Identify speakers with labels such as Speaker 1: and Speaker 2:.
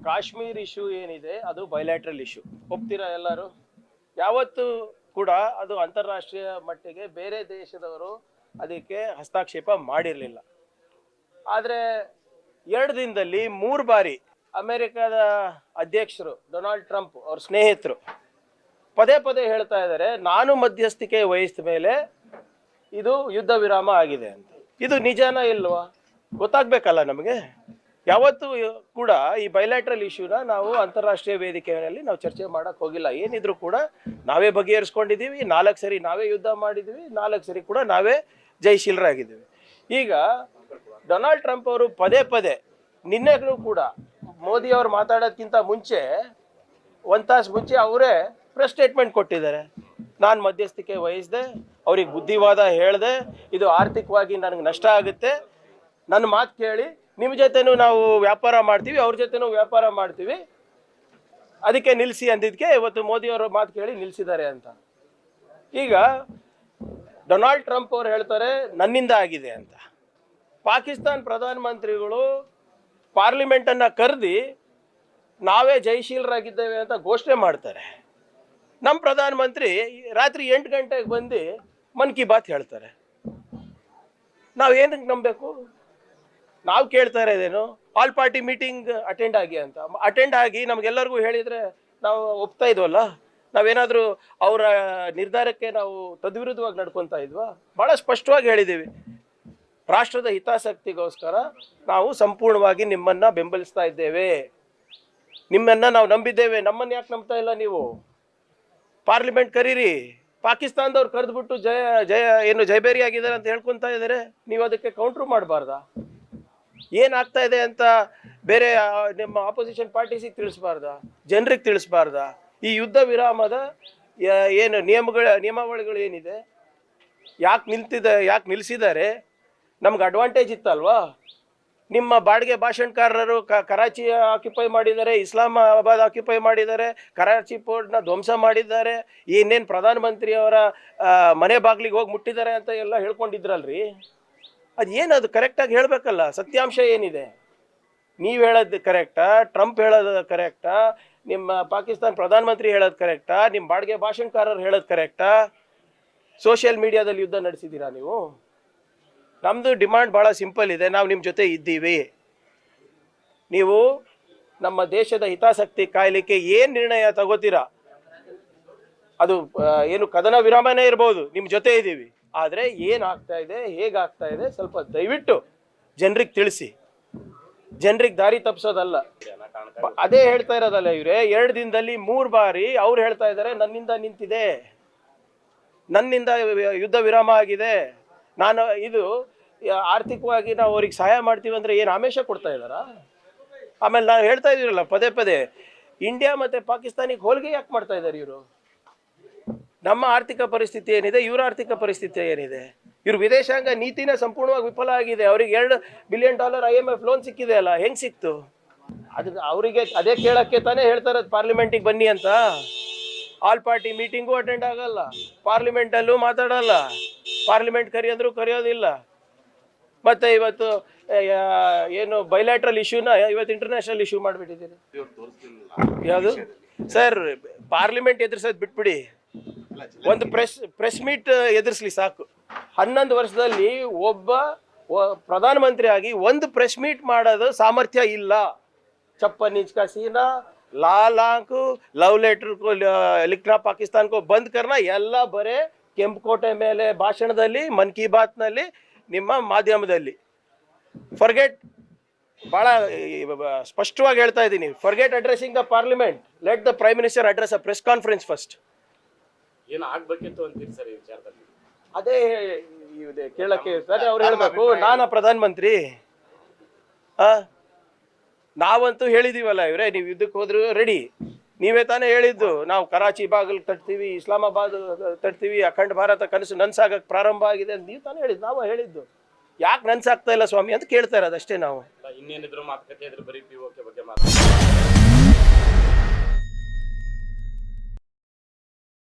Speaker 1: Kashmir issue ಏನಿದೆ ಅದು bilateral issue, ಒಪ್ತೀರಾ ಎಲ್ಲರೂ? ಯಾವತ್ತೂ ಕೂಡ ಅದು ಅಂತಾರಾಷ್ಟ್ರೀಯ ಮಟ್ಟಿಗೆ ಬೇರೆ ದೇಶದವರು ಅದಕ್ಕೆ ಹಸ್ತಕ್ಷೇಪ ಮಾಡಿರಲಿಲ್ಲ. ಆದರೆ 2 ದಿನದಲ್ಲಿ 3 ಬಾರಿ ಅಮೆರಿಕದ ಅಧ್ಯಕ್ಷರು ಡೊನಾಲ್ಡ್ ಟ್ರಂಪ್ ಅವ್ರ ಸ್ನೇಹಿತರು ಪದೇ ಪದೇ ಹೇಳ್ತಾ ಇದ್ದಾರೆ, ನಾನು ಮಧ್ಯಸ್ಥಿಕೆ ವಹಿಸಿದ ಮೇಲೆ ಇದು ಯುದ್ಧ ವಿರಾಮ ಆಗಿದೆ ಅಂತ. ಇದು ನಿಜಾನ ಇಲ್ವಾ ಗೊತ್ತಾಗಬೇಕಲ್ಲ ನಮಗೆ. ಯಾವತ್ತೂ ಕೂಡ ಈ ಬೈಲ್ಯಾಟ್ರಲ್ ಇಶ್ಯೂನ ನಾವು ಅಂತಾರಾಷ್ಟ್ರೀಯ ವೇದಿಕೆಯಲ್ಲಿ ನಾವು ಚರ್ಚೆ ಮಾಡೋಕ್ಕೆ ಹೋಗಿಲ್ಲ. ಏನಿದ್ರು ಕೂಡ ನಾವೇ ಬಗೆಹರಿಸ್ಕೊಂಡಿದ್ದೀವಿ. 4 ಸರಿ ನಾವೇ ಯುದ್ಧ ಮಾಡಿದ್ದೀವಿ, 4 ಸರಿ ಕೂಡ ನಾವೇ ಜಯಶೀಲರಾಗಿದ್ದೀವಿ. ಈಗ ಡೊನಾಲ್ಡ್ ಟ್ರಂಪ್ ಅವರು ಪದೇ ಪದೇ ನಿನ್ನೆಗೂ ಕೂಡ ಮೋದಿ ಅವರು ಮಾತಾಡೋದಕ್ಕಿಂತ ಮುಂಚೆ 1 ತಾಸು ಮುಂಚೆ ಅವರೇ ಪ್ರೆಸ್ ಸ್ಟೇಟ್ಮೆಂಟ್ ಕೊಟ್ಟಿದ್ದಾರೆ. ನಾನು ಮಧ್ಯಸ್ಥಿಕೆ ವಹಿಸಿದೆ, ಅವ್ರಿಗೆ ಬುದ್ಧಿವಾದ ಹೇಳಿದೆ, ಇದು ಆರ್ಥಿಕವಾಗಿ ನನಗೆ ನಷ್ಟ ಆಗುತ್ತೆ, ನನ್ನ ಮಾತು ಕೇಳಿ ನಿಮ್ಮ ಜೊತೆನೂ ನಾವು ವ್ಯಾಪಾರ ಮಾಡ್ತೀವಿ, ಅವ್ರ ಜೊತೆನೂ ವ್ಯಾಪಾರ ಮಾಡ್ತೀವಿ, ಅದಕ್ಕೆ ನಿಲ್ಲಿಸಿ ಅಂದಿದ್ದಕ್ಕೆ ಇವತ್ತು ಮೋದಿಯವರು ಮಾತು ಕೇಳಿ ನಿಲ್ಲಿಸಿದ್ದಾರೆ ಅಂತ. ಈಗ ಡೊನಾಲ್ಡ್ ಟ್ರಂಪ್ ಅವ್ರು ಹೇಳ್ತಾರೆ ನನ್ನಿಂದ ಆಗಿದೆ ಅಂತ. ಪಾಕಿಸ್ತಾನ್ ಪ್ರಧಾನಮಂತ್ರಿಗಳು ಪಾರ್ಲಿಮೆಂಟನ್ನು ಕರೆದಿ ನಾವೇ ಜಯಶೀಲರಾಗಿದ್ದೇವೆ ಅಂತ ಘೋಷಣೆ ಮಾಡ್ತಾರೆ. ನಮ್ಮ ಪ್ರಧಾನಮಂತ್ರಿ ರಾತ್ರಿ 8 ಗಂಟೆಗೆ ಬಂದು ಮನ್ ಕಿ ಬಾತ್ ಹೇಳ್ತಾರೆ. ನಾವು ಏನಕ್ಕೆ ನಂಬಬೇಕು? ನಾವು ಕೇಳ್ತಾ ಇರೋದೇನು, ಆಲ್ ಪಾರ್ಟಿ ಮೀಟಿಂಗ್ ಅಟೆಂಡ್ ಆಗಿ ಅಂತ. ಅಟೆಂಡ್ ಆಗಿ ನಮಗೆಲ್ಲರಿಗೂ ಹೇಳಿದರೆ ನಾವು ಒಪ್ತಾ ಇದ್ವಲ್ಲ? ನಾವೇನಾದರೂ ಅವರ ನಿರ್ಧಾರಕ್ಕೆ ನಾವು ತದ್ವಿರುದ್ಧವಾಗಿ ನಡ್ಕೊತಾ ಇದ್ವಾ? ಭಾಳ ಸ್ಪಷ್ಟವಾಗಿ ಹೇಳಿದ್ದೀವಿ, ರಾಷ್ಟ್ರದ ಹಿತಾಸಕ್ತಿಗೋಸ್ಕರ ನಾವು ಸಂಪೂರ್ಣವಾಗಿ ನಿಮ್ಮನ್ನು ಬೆಂಬಲಿಸ್ತಾ ಇದ್ದೇವೆ, ನಿಮ್ಮನ್ನು ನಾವು ನಂಬಿದ್ದೇವೆ. ನಮ್ಮನ್ನು ಯಾಕೆ ನಂಬ್ತಾ ಇಲ್ಲ ನೀವು? ಪಾರ್ಲಿಮೆಂಟ್ ಕರೀರಿ. ಪಾಕಿಸ್ತಾನದವ್ರು ಕರೆದ್ಬಿಟ್ಟು ಜಯಬೇರಿ ಆಗಿದ್ದಾರೆ ಅಂತ ಹೇಳ್ಕೊತಾ ಇದ್ದಾರೆ, ನೀವು ಅದಕ್ಕೆ ಕೌಂಟ್ರು ಮಾಡಬಾರ್ದಾ? ಏನಾಗ್ತಾ ಇದೆ ಅಂತ ಬೇರೆ ನಿಮ್ಮ ಆಪೋಸಿಷನ್ ಪಾರ್ಟೀಸಿಗೆ ತಿಳಿಸ್ಬಾರ್ದಾ? ಜನರಿಗೆ ತಿಳಿಸ್ಬಾರ್ದಾ? ಈ ಯುದ್ಧ ವಿರಾಮದ ಏನು ನಿಯಮಾವಳಿಗಳು ಏನಿದೆ, ಯಾಕೆ ನಿಲ್ಲಿಸಿದ್ದಾರೆ? ನಮ್ಗೆ ಅಡ್ವಾಂಟೇಜ್ ಇತ್ತಲ್ವಾ? ನಿಮ್ಮ ಬಾಡಿಗೆ ಭಾಷಣಕಾರರು ಕರಾಚಿ ಆಕ್ಯುಪೈ ಮಾಡಿದ್ದಾರೆ, ಇಸ್ಲಾಮಾಬಾದ್ ಆಕ್ಯುಪೈ ಮಾಡಿದ್ದಾರೆ, ಕರಾಚಿ ಪೋರ್ಟ್ನ ಧ್ವಂಸ ಮಾಡಿದ್ದಾರೆ, ಏನೇನು ಪ್ರಧಾನಮಂತ್ರಿಯವರ ಮನೆ ಬಾಗಿಲಿಗೆ ಹೋಗಿ ಮುಟ್ಟಿದ್ದಾರೆ ಅಂತ ಎಲ್ಲ ಹೇಳ್ಕೊಂಡಿದ್ರಲ್ರಿ. ಅದು ಏನದು ಕರೆಕ್ಟಾಗಿ ಹೇಳಬೇಕಲ್ಲ. ಸತ್ಯಾಂಶ ಏನಿದೆ? ನೀವು ಹೇಳೋದು ಕರೆಕ್ಟಾ? ಟ್ರಂಪ್ ಹೇಳೋದು ಕರೆಕ್ಟಾ? ನಿಮ್ಮ ಪಾಕಿಸ್ತಾನ್ ಪ್ರಧಾನಮಂತ್ರಿ ಹೇಳೋದು ಕರೆಕ್ಟಾ? ನಿಮ್ಮ ಬಾಡಿಗೆ ಭಾಷಣಕಾರರು ಹೇಳೋದು ಕರೆಕ್ಟಾ? ಸೋಷಿಯಲ್ ಮೀಡಿಯಾದಲ್ಲಿ ಯುದ್ಧ ನಡೆಸಿದ್ದೀರಾ ನೀವು? ನಮ್ಮದು ಡಿಮಾಂಡ್ ಭಾಳ ಸಿಂಪಲ್ ಇದೆ, ನಾವು ನಿಮ್ಮ ಜೊತೆ ಇದ್ದೀವಿ. ನೀವು ನಮ್ಮ ದೇಶದ ಹಿತಾಸಕ್ತಿ ಕಾಯಲಿಕ್ಕೆ ಏನು ನಿರ್ಣಯ ತಗೋತೀರಾ, ಅದು ಏನು ಕದನ ವಿರಾಮನೇ ಇರ್ಬೋದು, ನಿಮ್ಮ ಜೊತೆ ಇದ್ದೀವಿ. ಆದರೆ ಏನಾಗ್ತಾ ಇದೆ, ಹೇಗಾಗ್ತಾ ಇದೆ ಸ್ವಲ್ಪ ದಯವಿಟ್ಟು ಜನರಿಗೆ ತಿಳಿಸಿ. ಜನರಿಗೆ ದಾರಿ ತಪ್ಪಿಸೋದಲ್ಲ. ಅದೇ ಹೇಳ್ತಾ ಇರೋದಲ್ಲ ಇವರೇ. 2 ದಿನದಲ್ಲಿ 3 ಬಾರಿ ಅವ್ರು ಹೇಳ್ತಾ ಇದ್ದಾರೆ ನನ್ನಿಂದ ನಿಂತಿದೆ, ನನ್ನಿಂದ ಯುದ್ಧ ವಿರಾಮ ಆಗಿದೆ, ನಾನು ಇದು ಆರ್ಥಿಕವಾಗಿ ನಾವು ಅವ್ರಿಗೆ ಸಹಾಯ ಮಾಡ್ತೀವಿ ಅಂದರೆ ಏನು ಆಮಿಷ ಕೊಡ್ತಾ ಇದ್ದಾರಾ? ಆಮೇಲೆ ನಾನು ಹೇಳ್ತಾ ಇದ್ದೀರಲ್ಲ ಪದೇ ಪದೇ, ಇಂಡಿಯಾ ಮತ್ತು ಪಾಕಿಸ್ತಾನಿಗೆ ಹೋಲಿಕೆ ಯಾಕೆ ಮಾಡ್ತಾ ಇದ್ದಾರೆ ಇವರು? ನಮ್ಮ ಆರ್ಥಿಕ ಪರಿಸ್ಥಿತಿ ಏನಿದೆ, ಇವರ ಆರ್ಥಿಕ ಪರಿಸ್ಥಿತಿ ಏನಿದೆ? ಇವ್ರ ವಿದೇಶಾಂಗ ನೀತಿನೇ ಸಂಪೂರ್ಣವಾಗಿ ವಿಫಲ ಆಗಿದೆ. ಅವ್ರಿಗೆ $2 ಬಿಲಿಯನ್ IMF ಲೋನ್ ಸಿಕ್ಕಿದೆ ಅಲ್ಲ, ಹೆಂಗೆ ಸಿಕ್ತು? ಅದು ಅವರಿಗೆ ಅದೇ ಕೇಳೋಕ್ಕೆ ತಾನೇ ಹೇಳ್ತಾರೆ ಪಾರ್ಲಿಮೆಂಟಿಗೆ ಬನ್ನಿ ಅಂತ. ಆಲ್ ಪಾರ್ಟಿ ಮೀಟಿಂಗು ಅಟೆಂಡ್ ಆಗಲ್ಲ, ಪಾರ್ಲಿಮೆಂಟಲ್ಲೂ ಮಾತಾಡಲ್ಲ, ಪಾರ್ಲಿಮೆಂಟ್ ಕರೆಯೋದಿಲ್ಲ. ಮತ್ತು ಇವತ್ತು ಏನು ಬೈಲ್ಯಾಟ್ರಲ್ ಇಶ್ಯೂನ ಇವತ್ತು ಇಂಟರ್ನ್ಯಾಷನಲ್ ಇಶ್ಯೂ ಮಾಡಿಬಿಟ್ಟಿದ್ದೀರಿ. ಯಾವುದು ಸರ್? ಪಾರ್ಲಿಮೆಂಟ್ ಎದುರಿಸೋದು ಬಿಟ್ಬಿಡಿ, ಒಂದು ಪ್ರೆಸ್ ಮೀಟ್ ಎದುರಿಸಲಿ ಸಾಕು. 11 ವರ್ಷದಲ್ಲಿ ಒಬ್ಬ ಪ್ರಧಾನಮಂತ್ರಿ ಆಗಿ ಒಂದು ಪ್ರೆಸ್ ಮೀಟ್ ಮಾಡೋದು ಸಾಮರ್ಥ್ಯ ಇಲ್ಲ. छप्पन इंच का सीना, लाल आंख, लव लेटर को लिखना, पाकिस्तान को बंद करना, ಎಲ್ಲ ಬರೇ ಕೆಂಪುಕೋಟೆ ಮೇಲೆ ಭಾಷಣದಲ್ಲಿ, ಮನ್ ಕಿ ಬಾತ್ನಲ್ಲಿ, ನಿಮ್ಮ ಮಾಧ್ಯಮದಲ್ಲಿ. ಫರ್ಗೆಟ್, ಭಾಳ ಸ್ಪಷ್ಟವಾಗಿ ಹೇಳ್ತಾ ಇದ್ದೀನಿ, forget addressing the parliament, let the prime minister address a press conference first.
Speaker 2: ಏನು ಆಗಬೇಕಿತ್ತು ಅಂತೀರಿ ಸರ್ ಈ ವಿಚಾರದಲ್ಲಿ?
Speaker 1: ಅದೇ ಕೇಳಕ್ಕೆ ಸರಿ, ಅವ್ರು ಹೇಳಬೇಕು, ನಾನು ಪ್ರಧಾನಮಂತ್ರಿ. ನಾವಂತೂ ಹೇಳಿದೀವಲ್ಲ ಇವರೇ, ನೀವು ಯುದ್ಧಕ್ಕೆ ಹೋದ್ರು ರೆಡಿ. ನೀವೇ ತಾನೇ ಹೇಳಿದ್ದು, ನಾವು ಕರಾಚಿ ಬಾಗಿಲು ತಟ್ತೀವಿ, ಇಸ್ಲಾಮಾಬಾದ್ ತಟ್ತೀವಿ, ಅಖಂಡ ಭಾರತ ಕನಸು ನನ್ಸಾಗಕ್ಕೆ ಪ್ರಾರಂಭ ಆಗಿದೆ ಅಂತ ನೀವು ತಾನೇ ಹೇಳಿದ್ದು. ನಾವು ಹೇಳಿದ್ದು ಯಾಕೆ ನನ್ಸಾಗ್ತಾ ಇಲ್ಲ ಸ್ವಾಮಿ ಅಂತ ಕೇಳ್ತಾ ಇರೋದು ಅಷ್ಟೇ ನಾವು.
Speaker 2: ಇನ್ನೇನಿದ್ರು ಮಾತುಕತೆ ಇದ್ರೆ ಬರೀ POK ಬಗ್ಗೆ ಮಾತಾಡ್ತೀವಿ.